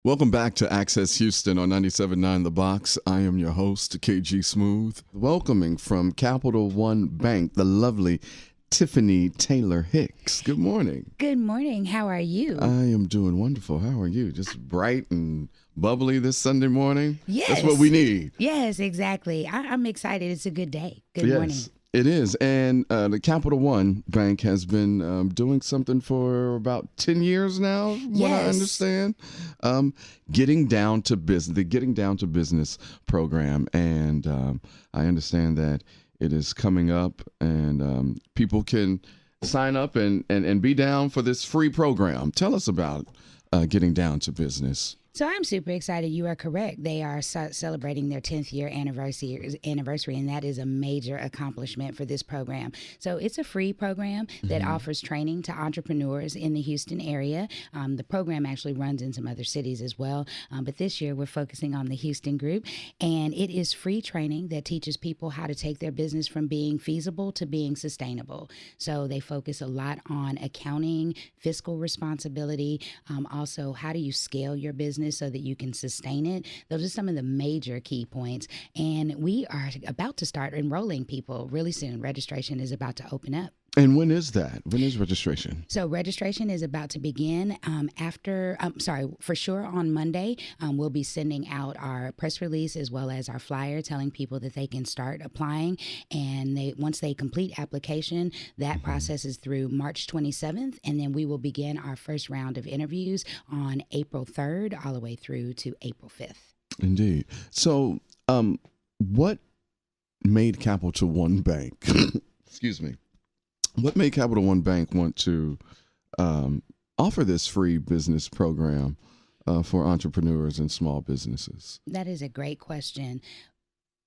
Welcome back to Access Houston on 97.9 The Box. I am your host, KG Smooth. Welcoming from Capital One Bank, the lovely Tiffany Taylor-Hicks. Good morning. Good morning. How are you? I am doing wonderful. How are you? Just bright and bubbly this Sunday morning? Yes. That's what we need. Yes, exactly. I'm excited. It's a good day. Good morning. It is. And the Capital One Bank has been doing something for about 10 years now, from what I understand. Getting Down to Business, the Getting Down to Business program. And I understand that it is coming up and people can sign up and be down for this free program. Tell us about Getting Down to Business. So I'm super excited. You are correct. They are celebrating their 10th year anniversary, and that is a major accomplishment for this program. So it's a free program that offers training to entrepreneurs in the Houston area. The program actually runs in some other cities as well, but this year we're focusing on the Houston group, and it is free training that teaches people how to take their business from being feasible to being sustainable. So they focus a lot on accounting, fiscal responsibility, also how do you scale your business so that you can sustain it. Those are some of the major key points. And we are about to start enrolling people really soon. Registration is about to open up. And when is that? When is registration? So registration is about to begin for sure on Monday. We'll be sending out our press release as well as our flyer telling people that they can start applying. And once they complete application, that process is through March 27th. And then we will begin our first round of interviews on April 3rd all the way through to April 5th. Indeed. So what made Capital One Bank, excuse me, what made Capital One Bank want to offer this free business program for entrepreneurs and small businesses? That is a great question.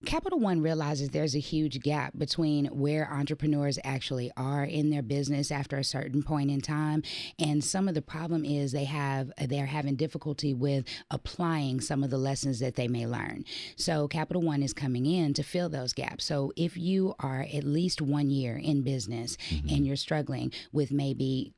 Capital One realizes there's a huge gap between where entrepreneurs actually are in their business after a certain point in time, and some of the problem is they're having difficulty with applying some of the lessons that they may learn. So Capital One is coming in to fill those gaps. So if you are at least 1 year in business and you're struggling with maybe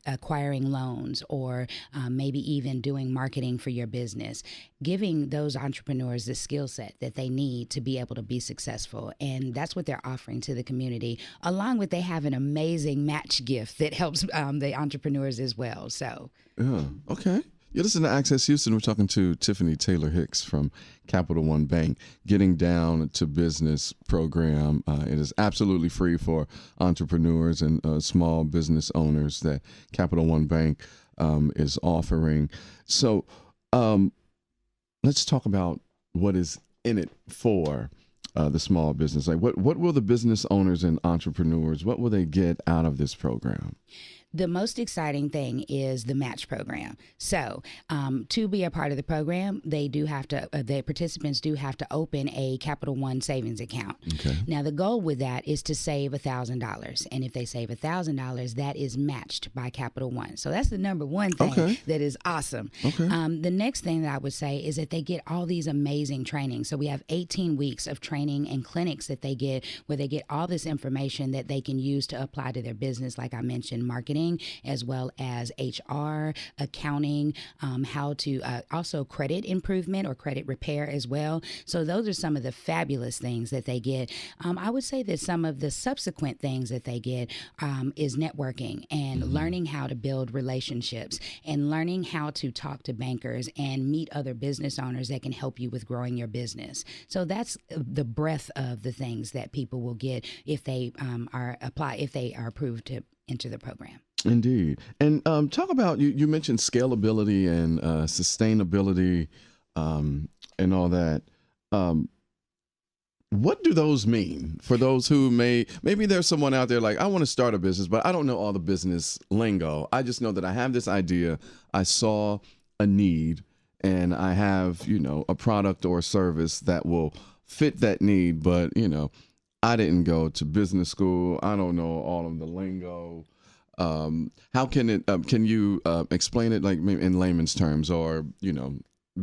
acquiring loans or maybe even doing marketing for your business, giving those entrepreneurs the skill set that they need to be able to be successful. And that's what they're offering to the community, along with they have an amazing match gift that helps the entrepreneurs as well. So, yeah, okay. You're listening to Access Houston. We're talking to Tiffany Taylor-Hicks from Capital One Bank, Getting Down to Business program. It is absolutely free for entrepreneurs and small business owners that Capital One Bank is offering. So let's talk about what is in it for the small business. Like what will the business owners and entrepreneurs, what will they get out of this program? The most exciting thing is the match program. So to be a part of the program, the participants do have to open a Capital One savings account. Okay. Now, the goal with that is to save $1,000. And if they save $1,000, that is matched by Capital One. So that's the number one thing that is awesome. Okay. The next thing that I would say is that they get all these amazing trainings. So we have 18 weeks of training and clinics that they get where they get all this information that they can use to apply to their business, like I mentioned, marketing, as well as HR, accounting, how to also credit improvement or credit repair as well. So those are some of the fabulous things that they get. I would say that some of the subsequent things that they get is networking and learning how to build relationships and learning how to talk to bankers and meet other business owners that can help you with growing your business. So that's the breadth of the things that people will get if they are approved to enter the program. Indeed. And talk about, you mentioned scalability and sustainability and all that. What do those mean for those who maybe there's someone out there like, I want to start a business, but I don't know all the business lingo. I just know that I have this idea. I saw a need and I have, a product or a service that will fit that need. But, I didn't go to business school. I don't know all of the lingo. How can you explain it like in layman's terms or,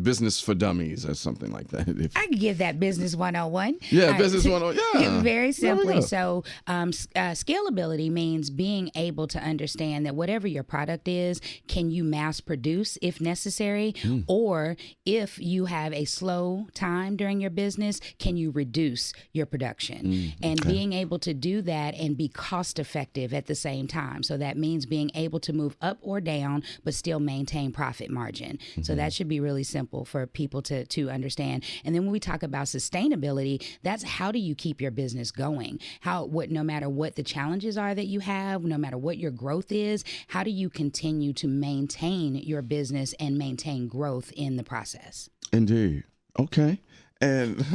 business for dummies or something like that. I can give that business 101. Yeah, business 101. Yeah. Very simply. Yeah. So, scalability means being able to understand that whatever your product is, can you mass produce if necessary? Or if you have a slow time during your business, can you reduce your production? And being able to do that and be cost effective at the same time. So that means being able to move up or down, but still maintain profit margin. So that should be really simple for people to understand. And then when we talk about sustainability, that's how do you keep your business going? No matter what the challenges are that you have, no matter what your growth is, how do you continue to maintain your business and maintain growth in the process? Indeed. Okay. And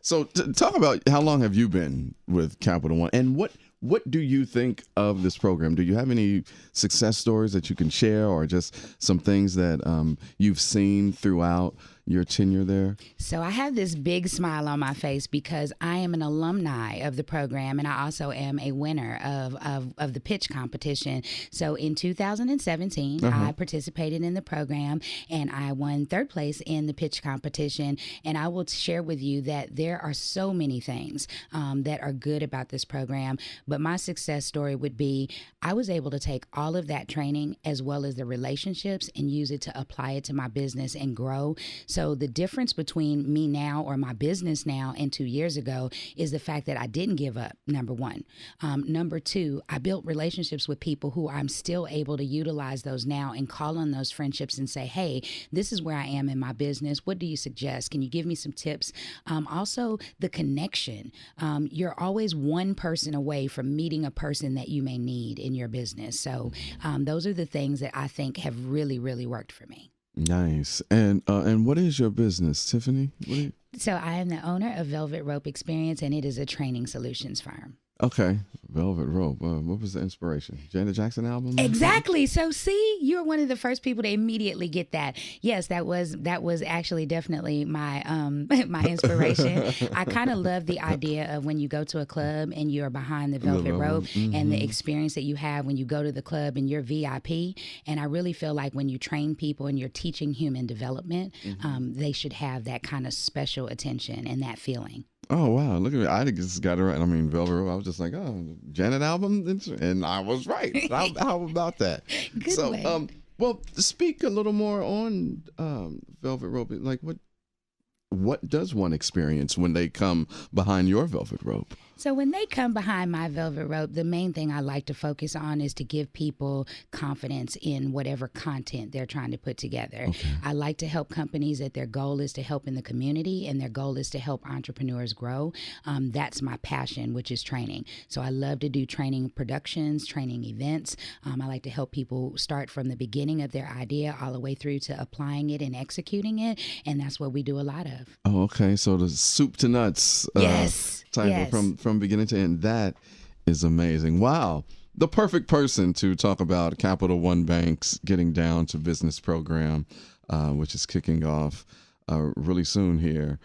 so talk about how long have you been with Capital One, and what do you think of this program? Do you have any success stories that you can share, or just some things that you've seen throughout your tenure there? So I have this big smile on my face because I am an alumni of the program, and I also am a winner of the pitch competition. So in 2017, I participated in the program, and I won third place in the pitch competition. And I will share with you that there are so many things that are good about this program. But my success story would be I was able to take all of that training as well as the relationships and use it to apply it to my business and grow. So the difference between me now, or my business now, and 2 years ago is the fact that I didn't give up, number one. Number two, I built relationships with people who I'm still able to utilize those now and call on those friendships and say, hey, this is where I am in my business. What do you suggest? Can you give me some tips? Also, the connection. You're always one person away from meeting a person that you may need in your business. So those are the things that I think have really, really worked for me. Nice. And what is your business, Tiffany? So I am the owner of Velvet Rope Experience, and it is a training solutions firm. Okay, Velvet Rope. What was the inspiration? Janet Jackson album? Exactly. So see, you're one of the first people to immediately get that. Yes, that was actually definitely my my inspiration. I kind of love the idea of when you go to a club and you're behind the velvet rope, and the experience that you have when you go to the club and you're VIP. And I really feel like when you train people and you're teaching human development, they should have that kind of special attention and that feeling. Oh, wow. Look at me. I just got it right. I mean, Velvet Rope, I was just like, oh, Janet album? And I was right. How about that? Good so, way. Well, speak a little more on Velvet Rope. Like, what does one experience when they come behind your Velvet Rope? So when they come behind my velvet rope, the main thing I like to focus on is to give people confidence in whatever content they're trying to put together. Okay. I like to help companies that their goal is to help in the community and their goal is to help entrepreneurs grow. That's my passion, which is training. So I love to do training productions, training events. I like to help people start from the beginning of their idea all the way through to applying it and executing it. And that's what we do a lot of. Oh, okay. So the soup to nuts. Yes. Type from beginning to end. That is amazing. Wow. The perfect person to talk about Capital One Bank's Getting Down to Business program, which is kicking off really soon here.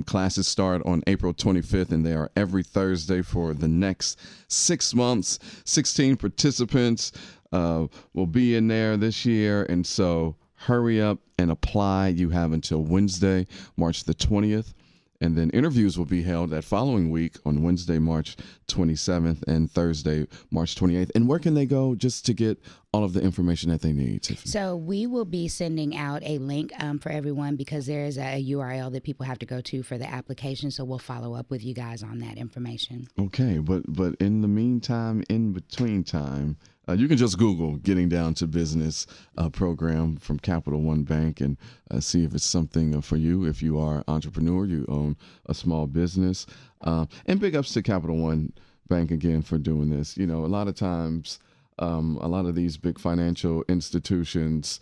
Classes start on April 25th, and they are every Thursday for the next 6 months. 16 participants will be in there this year, and so hurry up and apply. You have until Wednesday, March the 20th. And then interviews will be held that following week on Wednesday, March 27th and Thursday, March 28th. And where can they go just to get all of the information that they need, Tiffany? So we will be sending out a link for everyone because there is a URL that people have to go to for the application. So we'll follow up with you guys on that information. Okay. But in the meantime, in between time, you can just Google Getting Down to Business program from Capital One Bank and see if it's something for you. If you are an entrepreneur, you own a small business. And big ups to Capital One Bank again for doing this. You know, a lot of times, a lot of these big financial institutions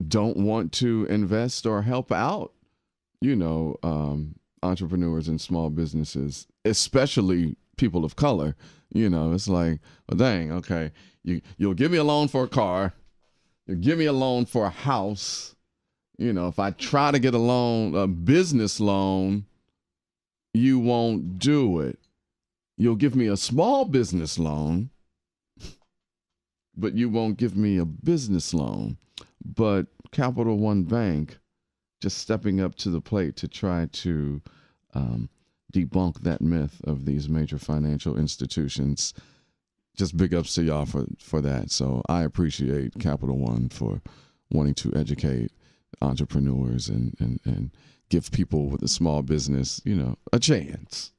don't want to invest or help out, entrepreneurs and small businesses, especially people of color. It's like, well, dang, okay, you'll give me a loan for a car, you'll give me a loan for a house. If I try to get a business loan, you won't do it. You'll give me a small business loan, but you won't give me a business loan. But Capital One Bank just stepping up to the plate to try to debunk that myth of these major financial institutions. Just big ups to y'all for that. So I appreciate Capital One for wanting to educate entrepreneurs and give people with a small business, a chance.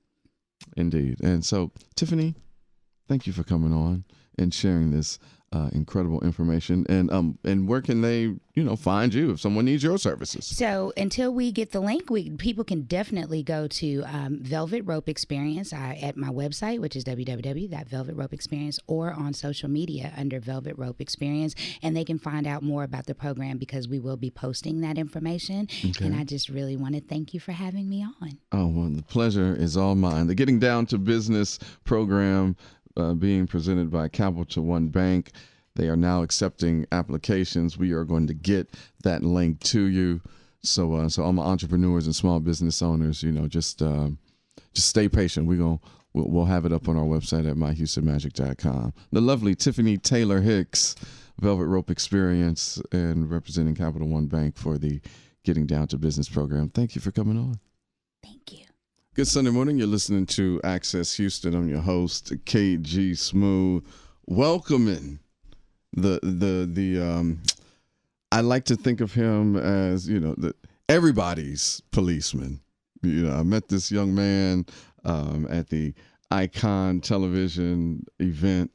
Indeed. And so, Tiffany, thank you for coming on and sharing this incredible information. And where can they, find you if someone needs your services? So until we get the link, people can definitely go to Velvet Rope Experience at my website, which is www.velvetropeexperience, or on social media under Velvet Rope Experience, and they can find out more about the program because we will be posting that information. Okay. And I just really want to thank you for having me on. Oh, well, the pleasure is all mine. The Getting Down to Business program being presented by Capital One Bank. They are now accepting applications. We are going to get that link to you. So all my entrepreneurs and small business owners, just stay patient. We'll have it up on our website at myhoustonmagic.com. The lovely Tiffany Taylor-Hicks, Velvet Rope Experience, and representing Capital One Bank for the Getting Down to Business program. Thank you for coming on. Thank you. Good Sunday morning. You're listening to Access Houston. I'm your host, KG Smooth. Welcoming I like to think of him as, everybody's policeman. I met this young man at the Icon television event,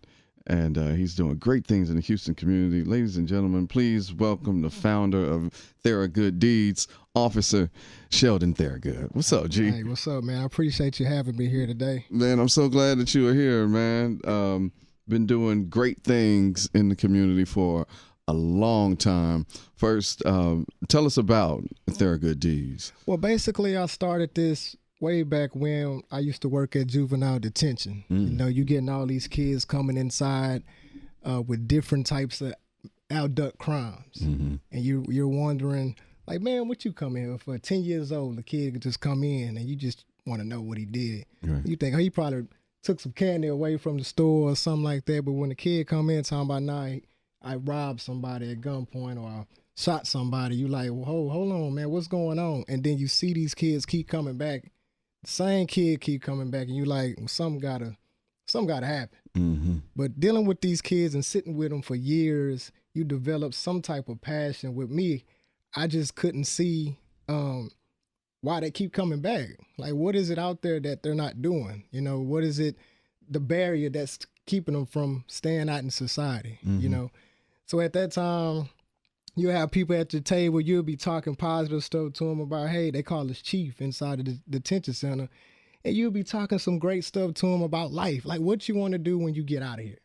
and he's doing great things in the Houston community. Ladies and gentlemen, please welcome the founder of Theragood Deeds, Officer Sheldon Theragood. What's up, G? Hey, what's up, man? I appreciate you having me here today. Man, I'm so glad that you are here, man. Been doing great things in the community for a long time. First, tell us about Theragood Deeds. Well, basically, I started this way back when I used to work at juvenile detention. You getting all these kids coming inside with different types of adult crimes. Mm-hmm. And you're wondering, like, man, what you come here for? 10 years old, the kid could just come in and you just want to know what he did. Right. You think, he probably took some candy away from the store or something like that. But when the kid come in talking about, I robbed somebody at gunpoint or I shot somebody, you like, well, hold on, man, what's going on? And then you see these kids keep coming back. The same kid keep coming back, and you like, something gotta happen. Mm-hmm. But dealing with these kids and sitting with them for years, you develop some type of passion. With me, I just couldn't see why they keep coming back. Like, what is it out there that they're not doing? What is it, the barrier that's keeping them from staying out in society? Mm-hmm. So at that time, you have people at your table, you'll be talking positive stuff to them about, hey, they call us chief inside of the detention center. And you'll be talking some great stuff to them about life, like what you want to do when you get out of here.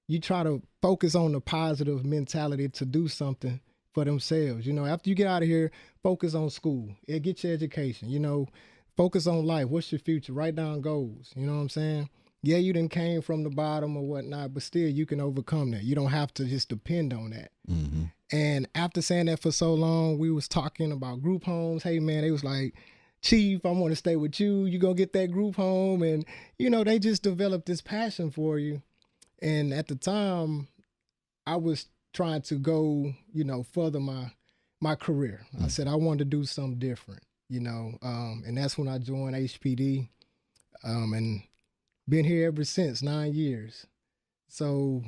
You try to focus on the positive mentality to do something for themselves. After you get out of here, focus on school. Get your education. Focus on life. What's your future? Write down goals. You know what I'm saying? Yeah, you done came from the bottom or whatnot, but still you can overcome that. You don't have to just depend on that. Mm-hmm. And after saying that for so long, we was talking about group homes. Hey, man, they was like, Chief, I want to stay with you. You gonna get that group home. And, they just developed this passion for you. And at the time, I was trying to go, further my career. Mm-hmm. I said I wanted to do something different, and that's when I joined HPD and been here ever since, 9 years. So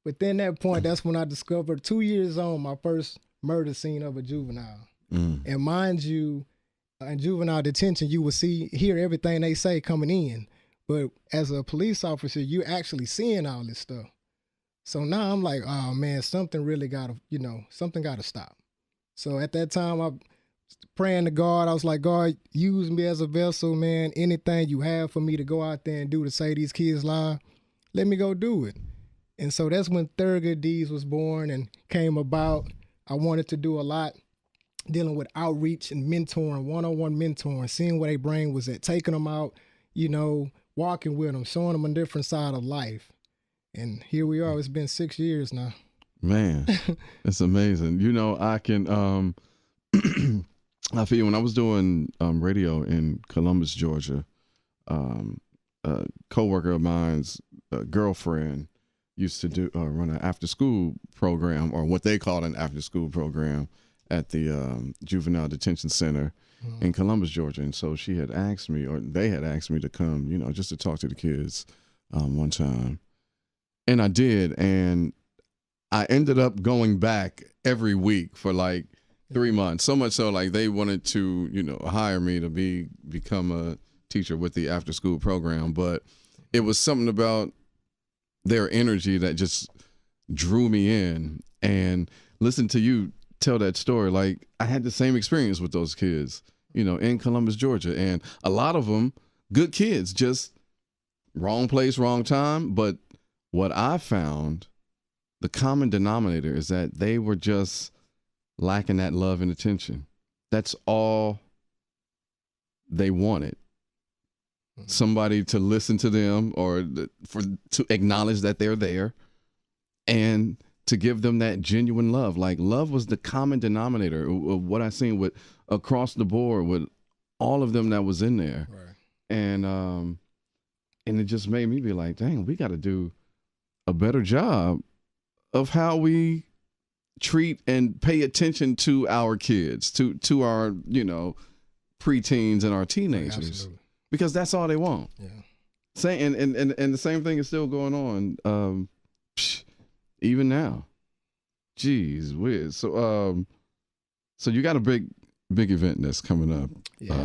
within that point, that's when I discovered 2 years on my first murder scene of a juvenile. Mm. And mind you, in juvenile detention, you will hear everything they say coming in. But as a police officer, you're actually seeing all this stuff. So now I'm like, oh man, something really gotta stop. So at that time, I praying to God, I was like, God, use me as a vessel, man. Anything you have for me to go out there and do to save these kids' lives, let me go do it. And so that's when Theragood Deeds was born and came about. I wanted to do a lot dealing with outreach and mentoring, one-on-one mentoring, seeing where their brain was at, taking them out, walking with them, showing them a different side of life. And here we are. It's been 6 years now. Man, it's amazing. I can... I feel when I was doing radio in Columbus, Georgia, a coworker of mine's girlfriend used to run an after-school program, or what they called an after-school program, at the juvenile detention center in Columbus, Georgia. And so she had asked me, or they had asked me to come, you know, just to talk to the kids one time. And I did. And I ended up going back every week for like 3 months. So much so, like, they wanted to, you know, hire me to become a teacher with the after school program. But it was something about their energy that just drew me in. And listen to you tell that story. Like, I had the same experience with those kids, you know, in Columbus, Georgia. And a lot of them, good kids, just wrong place, wrong time. But what I found, the common denominator is that they were just lacking that love and attention. That's all they wanted. Somebody to listen to them, or to acknowledge that they're there, and to give them that genuine love. Like, love was the common denominator of what I seen with across the board with all of them that was in there. Right. And it just made me be like, dang, we got to do a better job of how we treat and pay attention to our kids, to our, you know, preteens and our teenagers. Absolutely. Because that's all they want. Yeah. And the same thing is still going on, even now. Jeez whiz. So you got a big event that's coming up.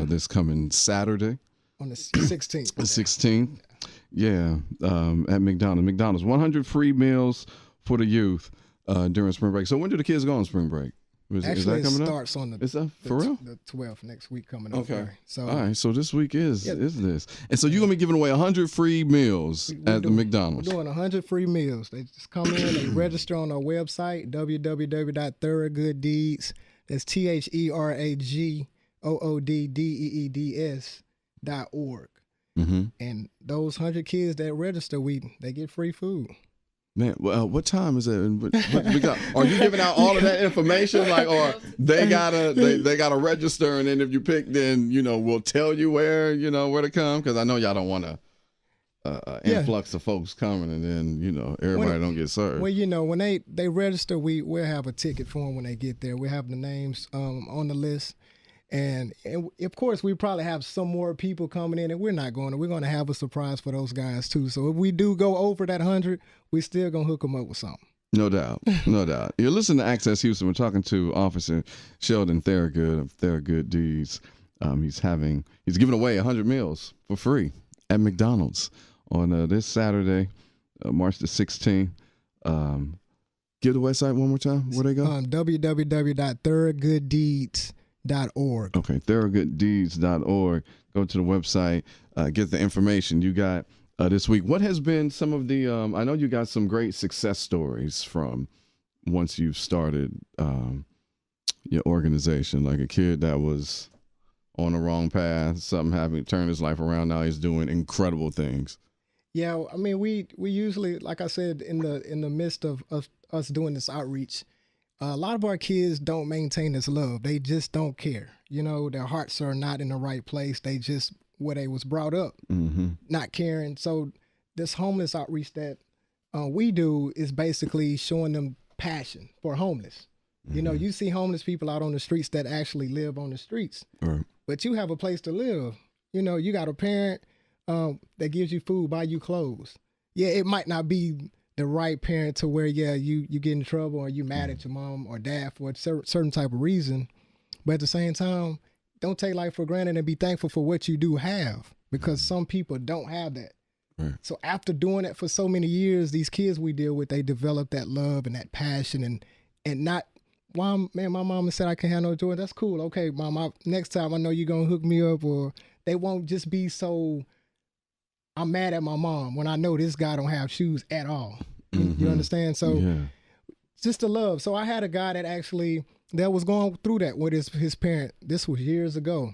This coming Saturday on the 16th. The 16th. Yeah. At McDonald's. 100 free meals for the youth during spring break. So when do the kids go on spring break? Actually, is that coming it starts on for real? The 12th next week coming up. Okay. Right? So all right. So this week is this, and so you're gonna be giving away 100 free meals at the McDonald's. We're doing 100 free meals. They just come in and register on our website, www.Theragood Deeds. That's THERAGOODDEEDS.org. Mm-hmm. And those 100 kids that register, they get free food. Man, well, what time is it? Are you giving out all of that information, like, or they gotta register, and then if you pick, then, you know, we'll tell you where to come? Because I know y'all don't want to influx of folks coming, and then, you know, everybody don't get served. Well, you know, when they register, we'll have a ticket for them when they get there. We'll have the names on the list. And of course, we probably have some more people coming in, and we're going to have a surprise for those guys too. So if we do go over that 100, we still going to hook them up with something. No doubt. No doubt. You're listening to Access Houston. We're talking to Officer Sheldon Theragood of Theragood Deeds. He's giving away 100 meals for free at McDonald's on this Saturday, March the 16th. Give the website one more time. Where they go? www.TheragoodDeeds.org. Okay, TheragoodDeeds.org. Go to the website, get the information you got this week. What has been some of the, I know you got some great success stories from once you've started your organization, like a kid that was on the wrong path, something happened, turned his life around, now he's doing incredible things. Yeah, I mean, we usually, like I said, in the midst of us doing this outreach, a lot of our kids don't maintain this love. They just don't care. You know, their hearts are not in the right place. They just, where they was brought up, not caring. So this homeless outreach that we do is basically showing them passion for homeless. You know, you see homeless people out on the streets that actually live on the streets, but you have a place to live. You know, you got a parent that gives you food, buy you clothes. Yeah, it might not be the right parent to where, you get in trouble or you mad at your mom or dad for a certain type of reason. But at the same time, don't take life for granted and be thankful for what you do have, because some people don't have that. Right. So after doing it for so many years, these kids we deal with, they develop that love and that passion and not, well, man, my mama said I can't have no joy. That's cool. Okay, mom, next time I know you're going to hook me up. Or they won't just be so, I'm mad at my mom when I know this guy don't have shoes at all. You understand? So just the love. So I had a guy that was going through that with his parent. This was years ago.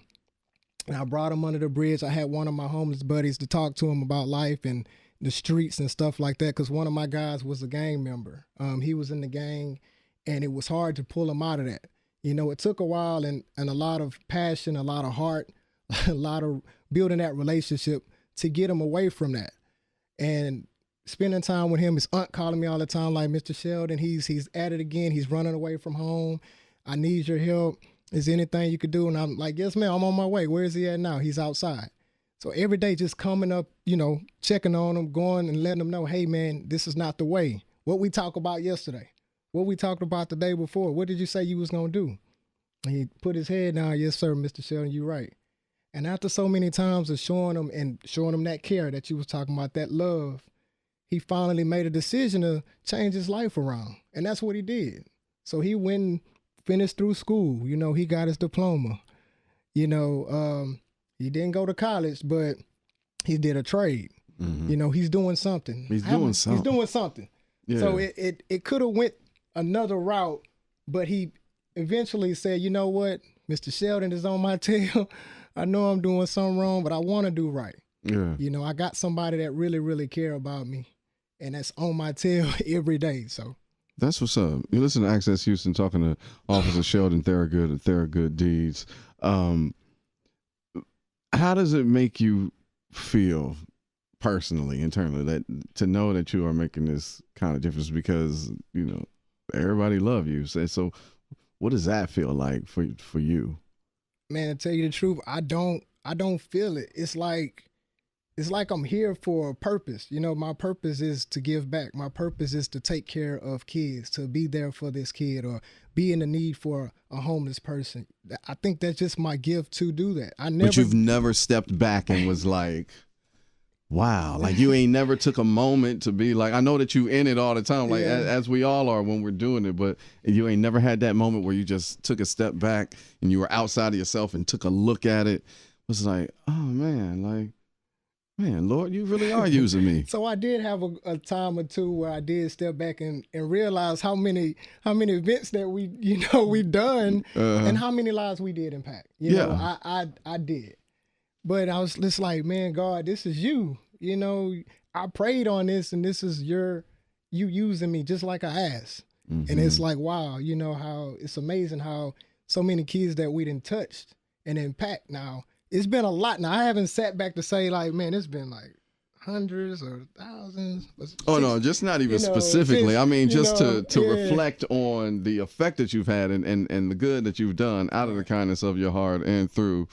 And I brought him under the bridge. I had one of my homeless buddies to talk to him about life and the streets and stuff like that, because one of my guys was a gang member. He was in the gang, and it was hard to pull him out of that. You know, it took a while and a lot of passion, a lot of heart, a lot of building that relationship to get him away from that. And spending time with him, his aunt calling me all the time, like, Mr. Sheldon, he's at it again. He's running away from home. I need your help. Is there anything you could do? And I'm like, yes, ma'am, I'm on my way. Where is he at now? He's outside. So every day just coming up, checking on him, going and letting him know, hey, man, this is not the way. What we talked about yesterday, what we talked about the day before, what did you say you was going to do? And he put his head down, yes, sir, Mr. Sheldon, you're right. And after so many times of showing him that care that you was talking about, that love, he finally made a decision to change his life around. And that's what he did. So he went and finished through school. He got his diploma. He didn't go to college, but he did a trade. Mm-hmm. He's doing something. He's doing something. Yeah. So it could have went another route, but he eventually said, you know what, Mr. Sheldon is on my tail. I know I'm doing something wrong, but I want to do right. Yeah. I got somebody that really, really care about me, and that's on my tail every day. So that's what's up. You listen to Access Houston talking to Officer Sheldon Theragood at Theragood Deeds. How does it make you feel personally, internally, that to know that you are making this kind of difference? Because everybody love you. So what does that feel like for you? Man, to tell you the truth, I don't feel it. It's like I'm here for a purpose. My purpose is to give back. My purpose is to take care of kids, to be there for this kid, or be in the need for a homeless person. I think that's just my gift to do that. But you've never stepped back and was like, wow, like you ain't never took a moment to be like, I know that you in it all the time, like as we all are when we're doing it, but you ain't never had that moment where you just took a step back and you were outside of yourself and took a look at it. It was like, oh man, Lord, you really are using me. So I did have a time or two where I did step back and realize how many events that we done and how many lives we did impact. I did. But I was just like, man, God, this is you. I prayed on this, and this is you using me just like I asked. Mm-hmm. And it's like, wow, how it's amazing how so many kids that we done touched and impact now. It's been a lot. Now, I haven't sat back to say, like, man, it's been like hundreds or thousands. No, just not even specifically. I mean, just to reflect on the effect that you've had and the good that you've done out of the kindness of your heart and through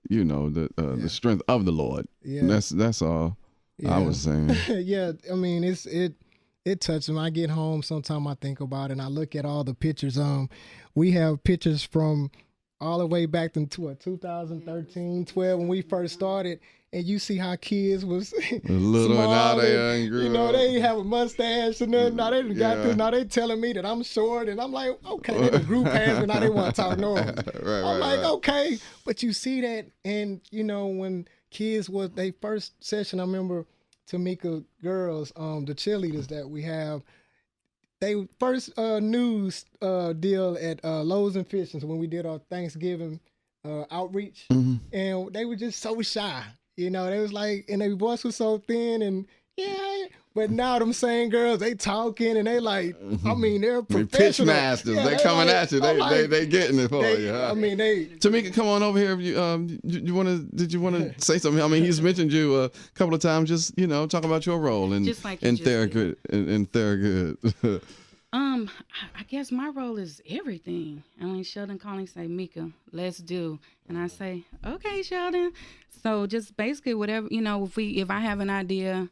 the strength of the Lord. Yeah. That's all I was saying. Yeah, I mean, it touches me. I get home, sometimes I think about it, and I look at all the pictures. We have pictures from all the way back to 2013, 12 when we first started, and you see how kids was little and now they grew up. They ain't have a mustache and nothing. Now they got this. Now they telling me that I'm short, and I'm like, okay, they grew past me. Now they want to talk normal. I'm like, okay, but you see that, and when kids was their first session, I remember Tamika girls, the cheerleaders that we have. They first news deal at Loaves and Fishes when we did our Thanksgiving outreach, and they were just so shy. They was like, and their voice was so thin, and but now them same girls, they talking and they like, I mean, they're professional. Pitch masters, they coming at you. They getting it for you. Huh? I mean, Tamika, come on over here. If you did you want to say something? I mean, he's mentioned you a couple of times. Just talking about your role in Theragood. In Theragood. I guess my role is everything. I mean, Sheldon calling, say, Mika, let's do, and I say, okay, Sheldon. So just basically whatever, if I have an idea,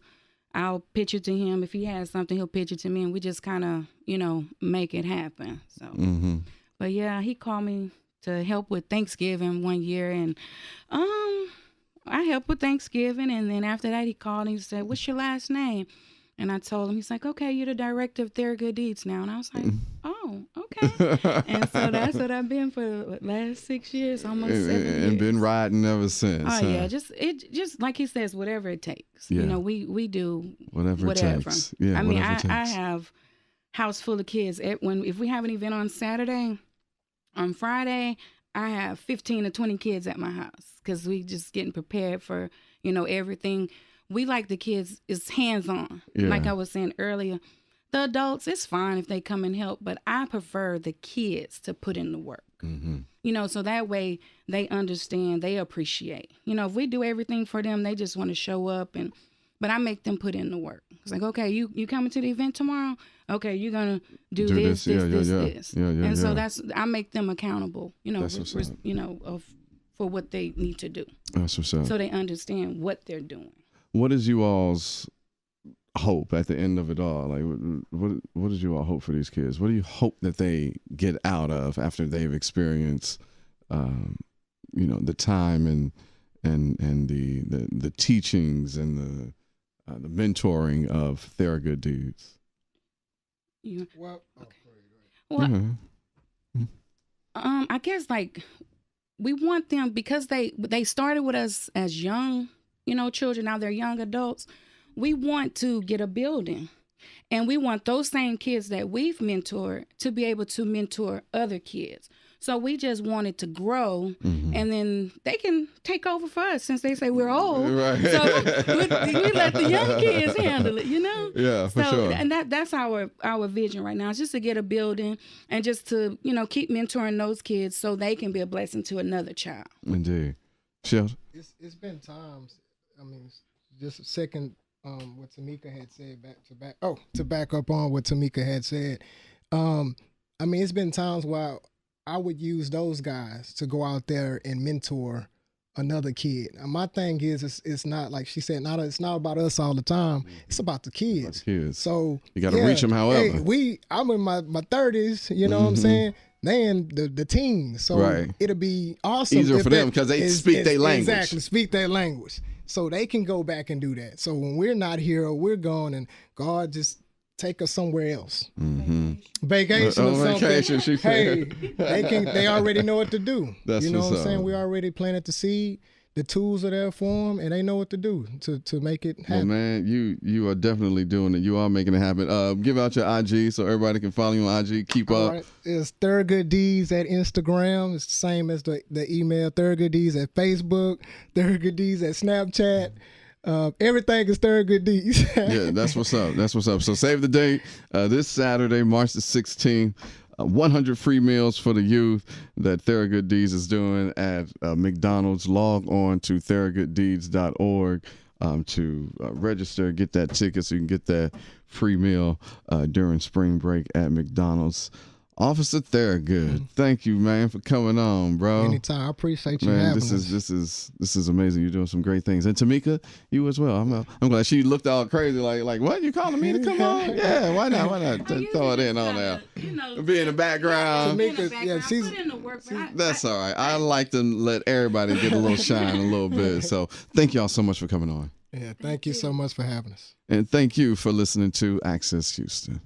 I'll pitch it to him. If he has something, he'll pitch it to me, and we just kind of, make it happen. So, But yeah, he called me to help with Thanksgiving one year, and I helped with Thanksgiving, and then after that, he called and he said, "What's your last name?" And I told him, he's like, "Okay, you're the director of Theragood Deeds now." And I was like, "Oh, okay." And so that's what I've been for the last 6 years, almost 7 years. And been riding ever since. Oh, yeah. Just like he says, whatever it takes. Yeah. We do whatever it takes. Yeah, I mean, I have house full of kids. If we have an event on Saturday, on Friday, I have 15 to 20 kids at my house because we just getting prepared for, everything. We like the kids is hands-on. Yeah. Like I was saying earlier, the adults, it's fine if they come and help, but I prefer the kids to put in the work. Mm-hmm. So that way they understand, they appreciate. If we do everything for them, they just want to show up, but I make them put in the work. It's like, okay, you coming to the event tomorrow? Okay, you're gonna do this. And so I make them accountable. For what they need to do. That's what's up. So they understand what they're doing. What is you all's hope at the end of it all? Like, what did you all hope for these kids? What do you hope that they get out of after they've experienced, the time and the teachings and the mentoring of Theragood Deeds? Yeah. Well, I guess we want them, because they started with us as young, children. Now they're young adults. We want to get a building, and we want those same kids that we've mentored to be able to mentor other kids. So we just want it to grow, and then they can take over for us, since they say we're old. Right. So we let the young kids handle it, Yeah, for sure. And that's our vision right now. It's just to get a building and just to, keep mentoring those kids so they can be a blessing to another child. Indeed. Sheldon? It's been times, just a second, what Tamika had said, to back up on what Tamika had said. It's been times where I would use those guys to go out there and mentor another kid. And my thing is, it's not, like she said, it's not about us all the time. It's about the kids. So you got to reach them, however. I'm in my 30s, you know what I'm saying? They in the teens. So it'll be awesome. Easier for them because they speak their language. Exactly, speak their language. So they can go back and do that. So when we're not here or we're gone, and God just take us somewhere else. Vacation or something. Vacation, hey, they already know what to do. That's what I'm up. saying? We already planted the seed. The tools are there for them, and they know what to do to make it happen. Well, man, you are definitely doing it. You are making it happen. Give out your IG so everybody can follow you on IG. Keep up. Right. It's Theragood Deeds at Instagram. It's the same as the email. Theragood Deeds at Facebook. Theragood Deeds at Snapchat. Everything is Theragood Deeds. Yeah, that's what's up. That's what's up. So save the date. This Saturday, March the 16th. 100 free meals for the youth that Theragood Deeds is doing at McDonald's. Log on to theragooddeeds.org to register, get that ticket so you can get that free meal during spring break at McDonald's. Officer Theragood, thank you, man, for coming on, bro. Anytime. I appreciate you having us. This is amazing. You're doing some great things. And Tamika, you as well. I'm glad she looked all crazy, like what? You calling me to come on? Yeah, why not? Why not throw it in on there? Be in the background. Tamika, put in the work, that's all right. I like to let everybody get a little shine a little bit. So thank y'all so much for coming on. Yeah, thank you so much for having us. And thank you for listening to Access Houston.